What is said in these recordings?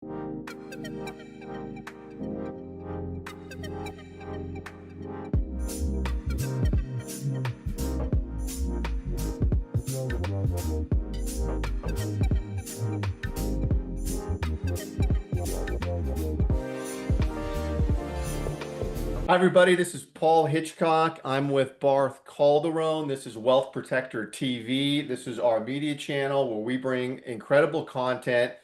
Hi, everybody. This is Paul Hitchcock. I'm with Barth Calderon. This is Wealth Protector TV. This is our media channel where we bring incredible content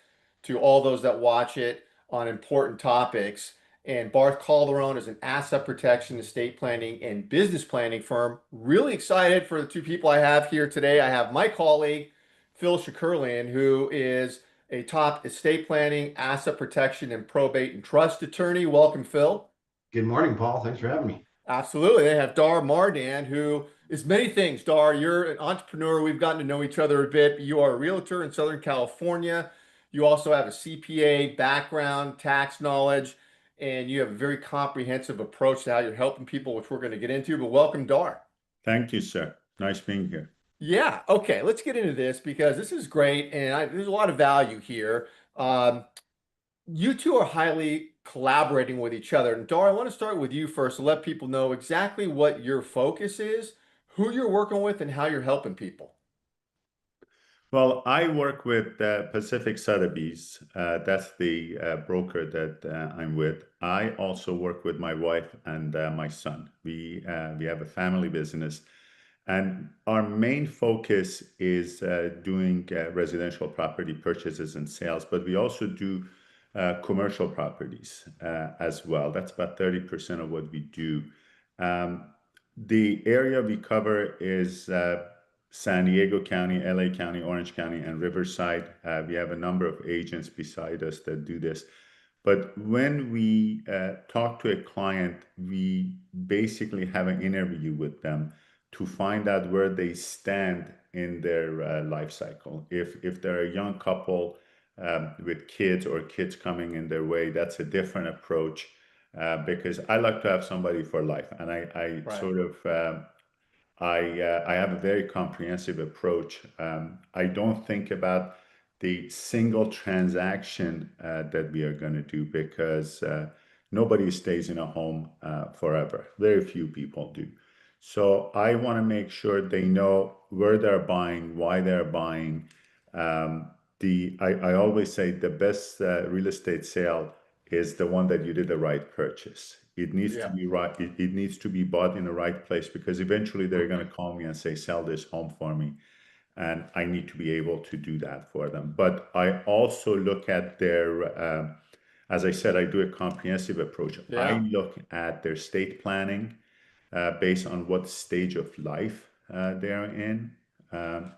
to all those that watch it on important topics. And Barth Calderon is an asset protection, estate planning, and business planning firm. Really excited for the two people I have here today. I have my colleague, Phil Shekerlian, who is a top estate planning, asset protection, and probate and trust attorney. Welcome, Phil. Good morning, Paul. Thanks for having me. Absolutely. They have Dar Mardan, who is many things. Dar, you're an entrepreneur. We've gotten to know each other a bit. You are a realtor in Southern California. You also have a CPA background, tax knowledge, and you have a very comprehensive approach to how you're helping people, which we're going to get into. But welcome, Dar. Thank you, sir. Nice being here. Yeah. Okay. Let's get into this because this is great, and there's a lot of value here. Um, You two are highly collaborating with each other. And Dar, I want to start with you first to let people know exactly what your focus is, who you're working with, and how you're helping people. Well, I work with Pacific Sotheby's. That's the broker that I'm with. I also work with my wife and my son. We have a family business, and our main focus is doing residential property purchases and sales, but we also do commercial properties as well. That's about 30% of what we do. Um, the area we cover is San Diego County, LA County, Orange County, and Riverside. We have a number of agents beside us that do this. But when we talk to a client, we basically have an interview with them to find out where they stand in their life cycle. If they're a young couple with kids or kids coming in their way, that's a different approach because I like to have somebody for life, and I Right. sort of I have a very comprehensive approach. I don't think about the single transaction that we are going to do because nobody stays in a home forever. Very few people do. So I want to make sure they know where they're buying, why they're buying. I always say the best real estate sale is the one that you did the right purchase. It needs to Yeah. be right. It needs to be bought in the right place because eventually they're going to call me and say, sell this home for me. And I need to be able to do that for them. But I also look at as I said, I do a comprehensive approach. I Yeah. look at their estate planning based on what stage of life they're in. Um,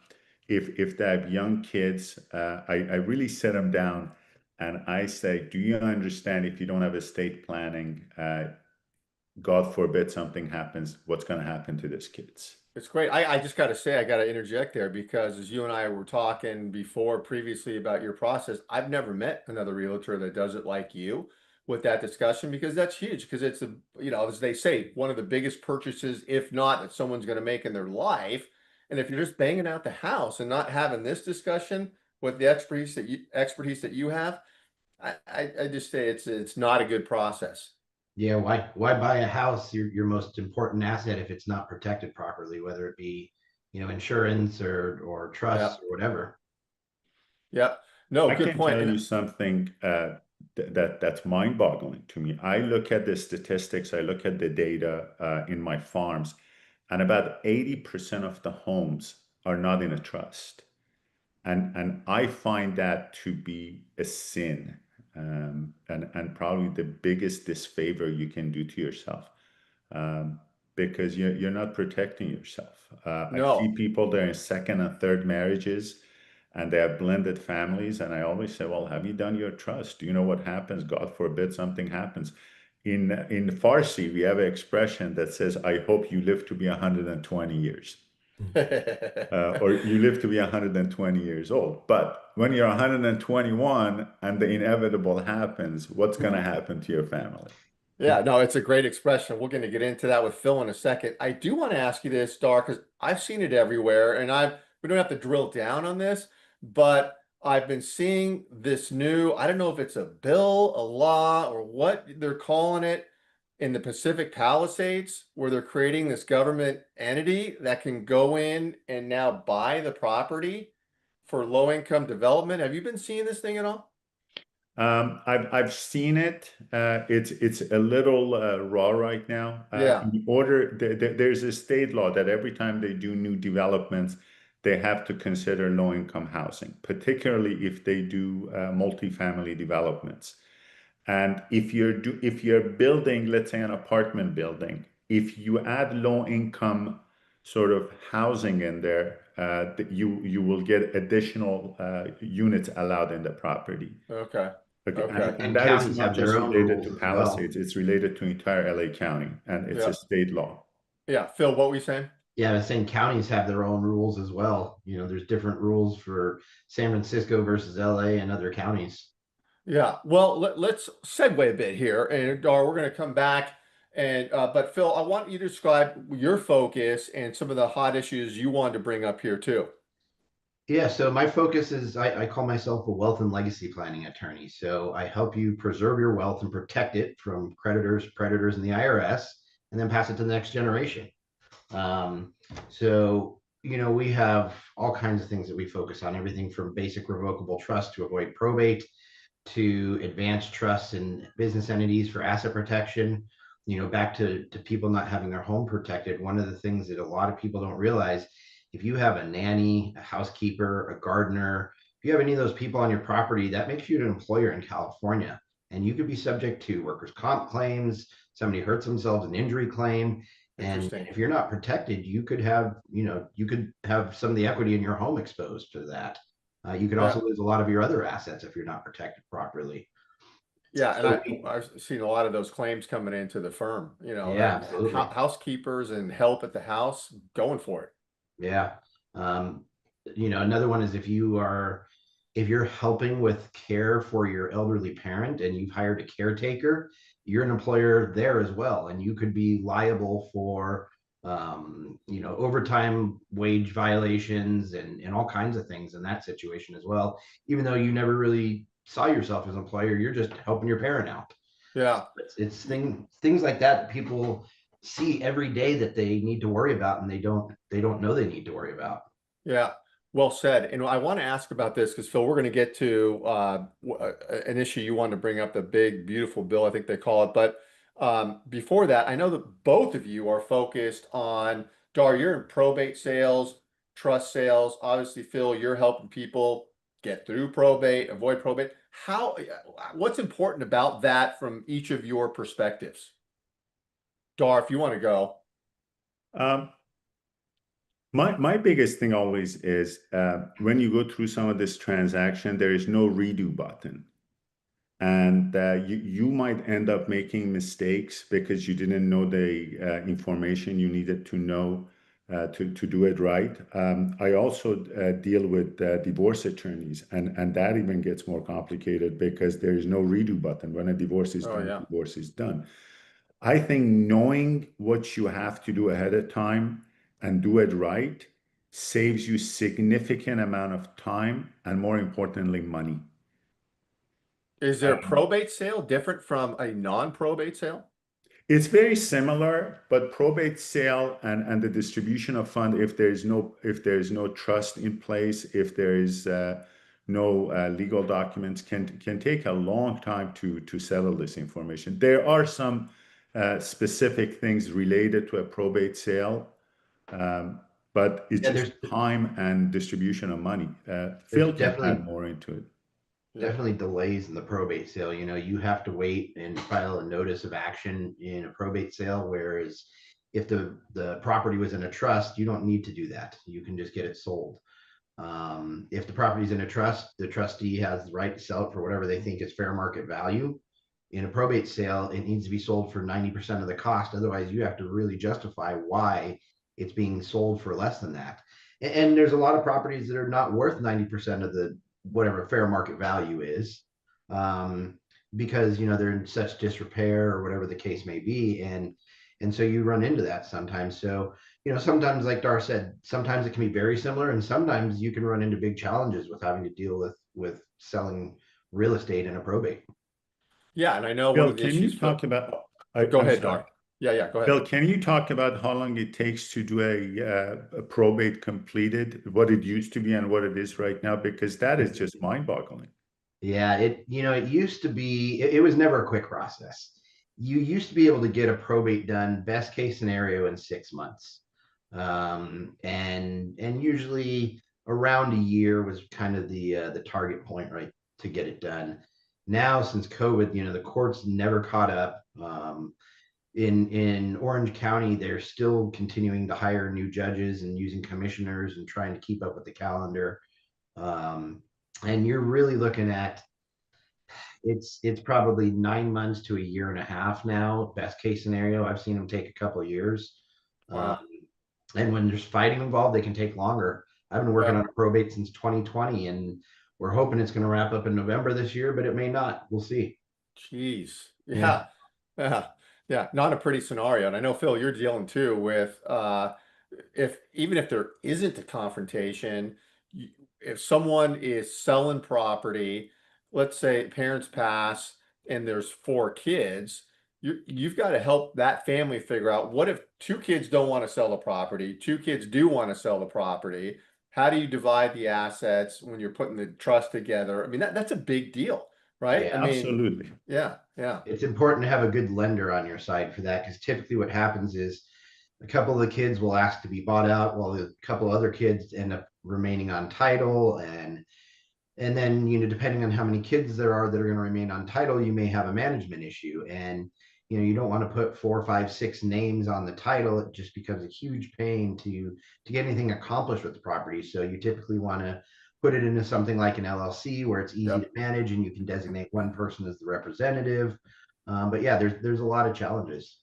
if they have young kids, I really set them down and I say, do you understand if you don't have estate planning, God forbid something happens, what's going to happen to these kids? It's great. I just got to say, I got to interject there because as you and I were talking before previously about your process, I've never met another realtor that does it like you with that discussion because that's huge because it's as they say, one of the biggest purchases, if not that someone's going to make in their life. And if you're just banging out the house and not having this discussion with the expertise that you have, I just say it's not a good process. Yeah, why buy a house, your most important asset, if it's not protected properly, whether it be, insurance or Yeah. trust or whatever. Yeah. No, I good can point. tell And you something that's mind-boggling to me. I look at the statistics, I look at the data in my farms, and about 80% of the homes are not in a trust. And I find that to be a sin, and probably the biggest disfavor you can do to yourself, um, because you're not protecting yourself. I see no. people that are in second and third marriages, and they have blended families, and I always say, well, have you done your trust? Do you know what happens? God forbid something happens. In Farsi, we have an expression that says, I hope you live to be 120 years. Or you live to be 120 years old. But when you're 121 and the inevitable happens, what's going to happen to your family? Yeah, no, it's a great expression. We're going to get into that with Phil in a second. I do want to ask you this, Dar, because I've seen it everywhere, and we don't have to drill down on this, but I've been seeing this new, I don't know if it's a bill, a law, or what they're calling it in the Pacific Palisades, where they're creating this government entity that can go in and now buy the property for low income development. Have you been seeing this thing at all? I've seen it. It's a little raw right now. Yeah. In order, there's a state law that every time they do new developments, they have to consider low-income housing, particularly if they do multifamily developments. And if you're building, let's say, an apartment building, if you add low-income sort of housing in there, you will get additional units allowed in the property. Okay. Okay, Okay. and And that is counties not have their just own related rules to as well. Palisades, it's related to entire LA County, and it's a Yeah. state law. Yeah. Phil, what were you saying? Yeah, I was saying counties have their own rules as well. There's different rules for San Francisco versus LA and other counties. Yeah, well, let's segue a bit here, and we're going to come back. And but Phil, I want you to describe your focus and some of the hot issues you wanted to bring up here too. Yeah, so my focus is I call myself a wealth and legacy planning attorney. So I help you preserve your wealth and protect it from creditors, predators, and the IRS, and then pass it to the next generation. So we have all kinds of things that we focus on, everything from basic revocable trust to avoid probate to advanced trusts in business entities for asset protection, back to people not having their home protected. One of the things that a lot of people don't realize, if you have a nanny, a housekeeper, a gardener, if you have any of those people on your property, that makes you an employer in California. And you could be subject to workers' comp claims, somebody hurts themselves, an injury claim. And Interesting. if you're not protected, you could have some of the equity in your home exposed to that. You could Yeah, also lose a lot of your other assets if you're not protected properly. yeah, and So I've seen a lot of those claims coming into the firm. You know, yeah, that absolutely. housekeepers and help at the house going for it. Yeah. Um, Another one is if you're helping with care for your elderly parent and you've hired a caretaker, you're an employer there as well, and you could be liable for overtime wage violations and all kinds of things in that situation as well. Even though you never really saw yourself as an employer, you're just helping your parent out. Yeah. It's things like that people see every day that they need to worry about, and they don't know they need to worry about. Yeah, well said. And I want to ask about this because Phil, we're going to get to an issue you wanted to bring up, the big, beautiful bill, I think they call it. But before that, I know that both of you are focused on, Dar, you're in probate sales, trust sales. Obviously, Phil, you're helping people get through probate, avoid probate. What's important about that from each of your perspectives? Dar, if you want to go. Um, my biggest thing always is when you go through some of this transaction, there is no redo button. And you might end up making mistakes because you didn't know the information you needed to know to do it right. I also deal with divorce attorneys, and that even gets more complicated because there is no redo button. When a divorce is Oh, done, yeah. divorce is done. I think knowing what you have to do ahead of time and do it right saves you significant amount of time and, more importantly, money. Is there a probate sale different from a non-probate sale? It's very similar, but probate sale and the distribution of fund, if there is no trust in place, if there is no legal documents, can take a long time to settle this information. There are some specific things related to a probate sale, um, but it's Yeah, just there's time and distribution of money. there's Phil can add definitely more into it. Yeah. definitely delays in the probate sale. You have to wait and file a notice of action in a probate sale, whereas if the property was in a trust, you don't need to do that. You can just get it sold. If the property is in a trust, the trustee has the right to sell it for whatever they think is fair market value. In a probate sale, it needs to be sold for 90% of the cost. Otherwise, you have to really justify why it's being sold for less than that. And there's a lot of properties that are not worth 90% of the whatever fair market value is, um, because they're in such disrepair or whatever the case may be, and so you run into that sometimes. So sometimes, like Dar said, sometimes it can be very similar, and sometimes you can run into big challenges with having to deal selling real estate in a probate. Yeah, and I know one Phil, of the can you issues, Phil. talk about, Go I'm ahead, sorry. Dar. Yeah, go ahead. Phil, can you talk about how long it takes to do a probate completed, what it used to be and what it is right now? Because that is just mind-boggling. Yeah, it used to be, it was never a quick process. You used to be able to get a probate done, best case scenario, in 6 months. And usually around a year was kind of the target point, right, to get it done. Now, since COVID, the courts never caught up. In Orange County, they're still continuing to hire new judges and using commissioners and trying to keep up with the calendar. And you're really looking at, it's probably 9 months to a year and a half now, best case scenario. I've seen them take a couple of years. Wow. And when there's fighting involved, they can take longer. I've been working Yeah. on a probate since 2020, and we're hoping it's going to wrap up in November this year, but it may not. We'll see. Jeez. Yeah. Yeah. Not a pretty scenario. And I know, Phil, you're dealing too with if even if there isn't a confrontation, if someone is selling property, let's say parents pass and there's 4 kids, you've got to help that family figure out what if 2 kids don't want to sell the property, 2 kids do want to sell the property. How do you divide the assets when you're putting the trust together? I mean, that's a big deal, right? I Yeah. mean, Absolutely. yeah. It's important to have a good lender on your side for that, because typically what happens is a couple of the kids will ask to be bought out while a couple other kids end up remaining on title. And then, depending on how many kids there are that are going to remain on title, you may have a management issue. And, you don't want to put 4, 5, 6 names on the title. It just becomes a huge pain to get anything accomplished with the property. So you typically want to put it into something like an LLC where it's easy to Yep. manage and you can designate one person as the representative. But yeah, there's a lot of challenges.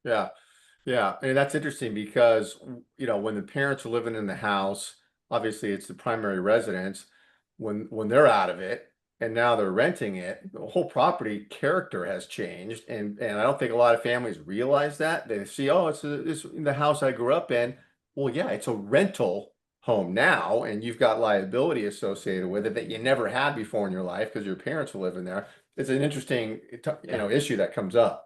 Yeah. Yeah, and that's interesting because when the parents are living in the house, obviously it's the primary residence. When they're out of it and now they're renting it, the whole property character has changed, and I don't think a lot of families realize that. They see, oh, it's in the house I grew up in. Well, yeah, it's a rental home now, and you've got liability associated with it that you never had before in your life because your parents were living there. It's an interesting, Yeah. issue that comes up.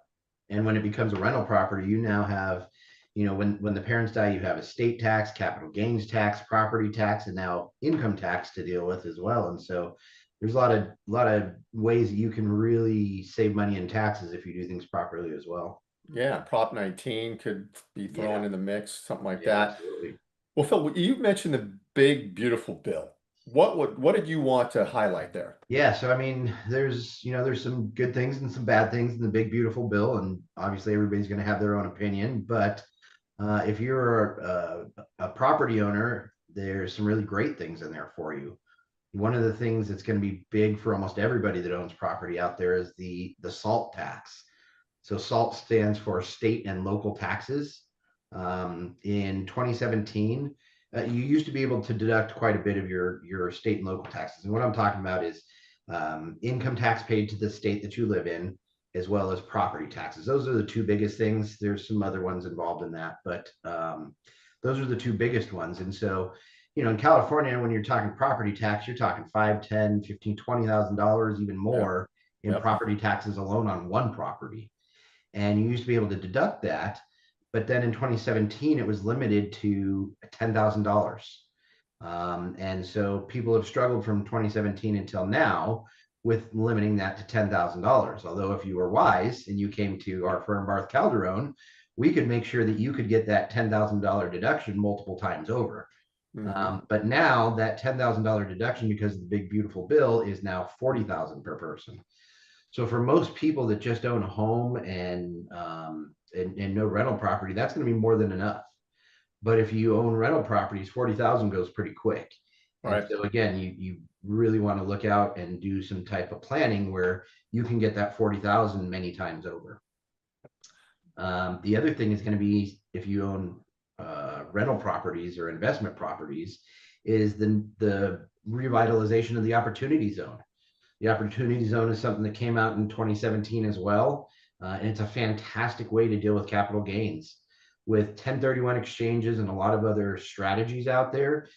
And when it becomes a rental property, you now have, when the parents die, you have estate tax, capital gains tax, property tax, and now income tax to deal with as well. And so there's a lot of ways that you can really save money in taxes if you do things properly as well. Yeah, Prop 19 could be thrown Yeah. in the mix, something like Yeah, that. absolutely. Well, Phil, you mentioned the big, beautiful bill. What did you want to highlight there? Yeah, so I mean, there's some good things and some bad things in the big beautiful bill, and obviously everybody's going to have their own opinion. But if you're a property owner, there's some really great things in there for you. One of the things that's going to be big for almost everybody that owns property out there is the SALT tax. So SALT stands for state and local taxes. In 2017, you used to be able to deduct quite a bit of your state and local taxes. And what I'm talking about is income tax paid to the state that you live in, as well as property taxes. Those are the two biggest things. There's some other ones involved in that, but those are the two biggest ones. And so, in California, when you're talking property tax, you're talking 5, 10, 15, $20,000, even Yep. more in Yep. property taxes alone on one property. And you used to be able to deduct that, but then in 2017 it was limited to $10,000. And so people have struggled from 2017 until now with limiting that to $10,000. Although if you were wise and you came to our firm Barth Calderon, we could make sure that you could get that $10,000 deduction multiple times over. Mhm. But now that $10,000 deduction, because of the big beautiful bill, is now $40,000 per person. So for most people that just own a home and no rental property, that's going to be more than enough. But if you own rental properties, 40,000 goes pretty quick. All And right. so again, you really want to look out and do some type of planning where you can get that 40,000 many times over. The other thing is going to be, if you own rental properties or investment properties, is the revitalization of the opportunity zone. The opportunity zone is something that came out in 2017 as well. And it's a fantastic way to deal with capital gains. With 1031 exchanges and a lot of other strategies out there,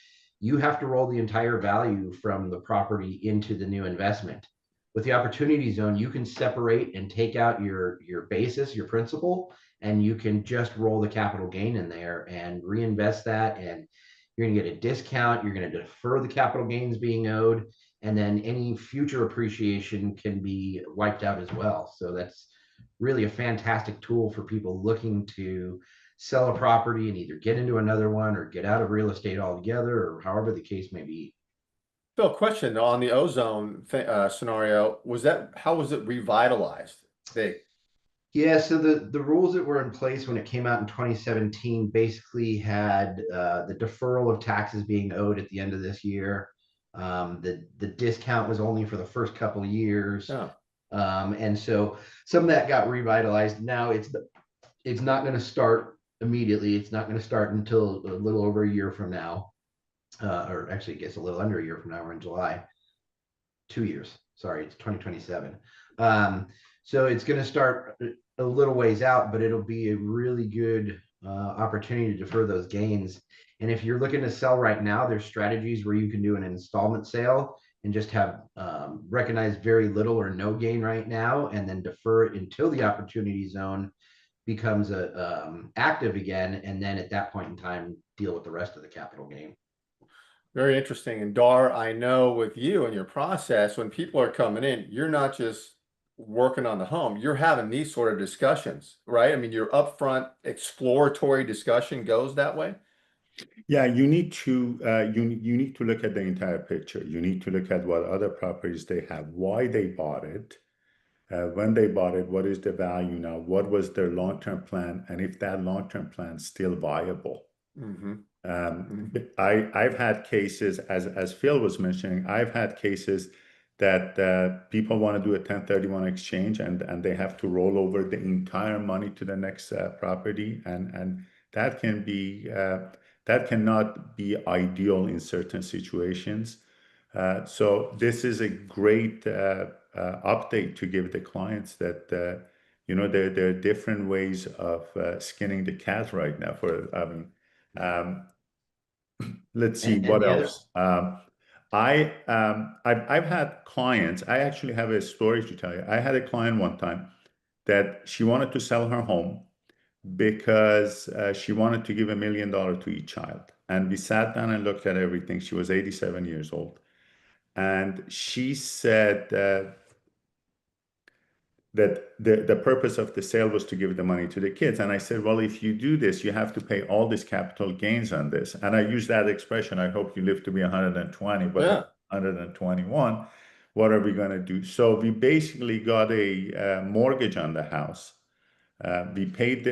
you have to roll the entire value from the property into the new investment. With the opportunity zone, you can separate and take out your basis, your principal, and you can just roll the capital gain in there and reinvest that. And you're going to get a discount. You're going to defer the capital gains being owed, and then any future appreciation can be wiped out as well. So that's really a fantastic tool for people looking to sell a property and either get into another one or get out of real estate altogether, or however the case may be. Phil, question on the ozone scenario, how was it revitalized? Yeah, so the rules that were in place when it came out in 2017 basically had the deferral of taxes being owed at the end of this year. The discount was only for the first couple of years. Oh. And so some of that got revitalized. Now it's not going to start immediately. It's not going to start until a little over a year from now. Or actually, I guess a little under a year from now. We're in July. 2 years. Sorry, it's 2027. So it's going to start a little ways out, but it'll be a really good opportunity to defer those gains. And if you're looking to sell right now, there's strategies where you can do an installment sale and just have recognize very little or no gain right now, and then defer it until the opportunity zone becomes active again, and then at that point in time deal with the rest of the capital gain. Very interesting. And Dar, I know with you and your process, when people are coming in, you're not just working on the home, you're having these sort of discussions, right? I mean, your upfront exploratory discussion goes that way. Yeah, you need to you need to look at the entire picture. You need to look at what other properties they have, why they bought it, when they bought it, what is the value now, what was their long-term plan, and if that long-term plan is still viable. I've had cases, as Phil was mentioning, I've had cases that people want to do a 1031 exchange and they have to roll over the entire money to the next property, and that can be that cannot be ideal in certain situations. So this is a great update to give the clients that you know there are different ways of skinning the cat right now. Let's see what else. I've had clients. I actually have a story to tell you. I had a client one time that she wanted to sell her home because she wanted to give $1 million to each child. And we sat down and looked at everything. She was 87 years old. And she said that the purpose of the sale was to give the money to the kids. And I said, well, if you do this, you have to pay all these capital gains on this. And I use that expression, I hope you live to be 120, but Yeah. 121, what are we going to do? So we basically got a mortgage on the house. We paid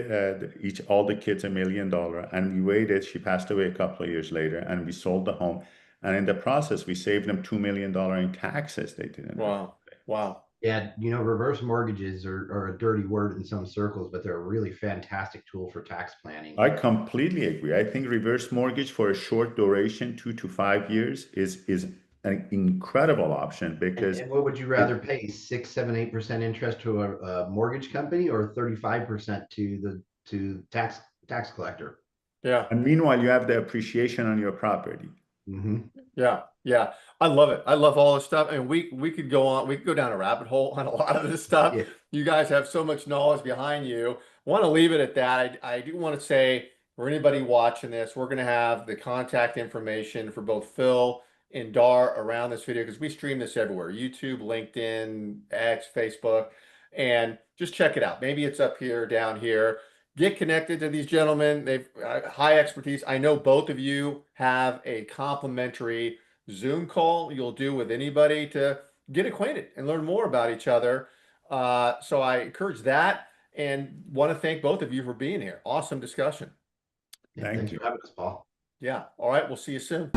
all the kids $1 million, and we waited. She passed away a couple of years later, and we sold the home. And in the process, we saved them $2 million in taxes they didn't have. Wow. Wow. Yeah, you know, reverse mortgages are a dirty word in some circles, but they're a really fantastic tool for tax planning. I completely agree. I think reverse mortgage for a short duration, 2 to 5 years, is an incredible option because. And what would you rather pay, 6, 7, 8% interest to a mortgage company, or 35% to the tax collector? Yeah. And meanwhile, you have the appreciation on your property. Yeah. Yeah. I love it. I love all this stuff. And we could go on, we could go down a rabbit hole on a lot of this stuff. Yeah. You guys have so much knowledge behind you. Want to leave it at that. I do want to say for anybody watching this, we're going to have the contact information for both Phil and Dar around this video, because we stream this everywhere: YouTube, LinkedIn, X, Facebook, and just check it out. Maybe it's up here, down here. Get connected to these gentlemen. They've high expertise. I know both of you have a complimentary Zoom call you'll do with anybody to get acquainted and learn more about each other. So I encourage that, and want to thank both of you for being here. Awesome discussion. Thanks for having us, Paul. Yeah. All right. We'll see you soon.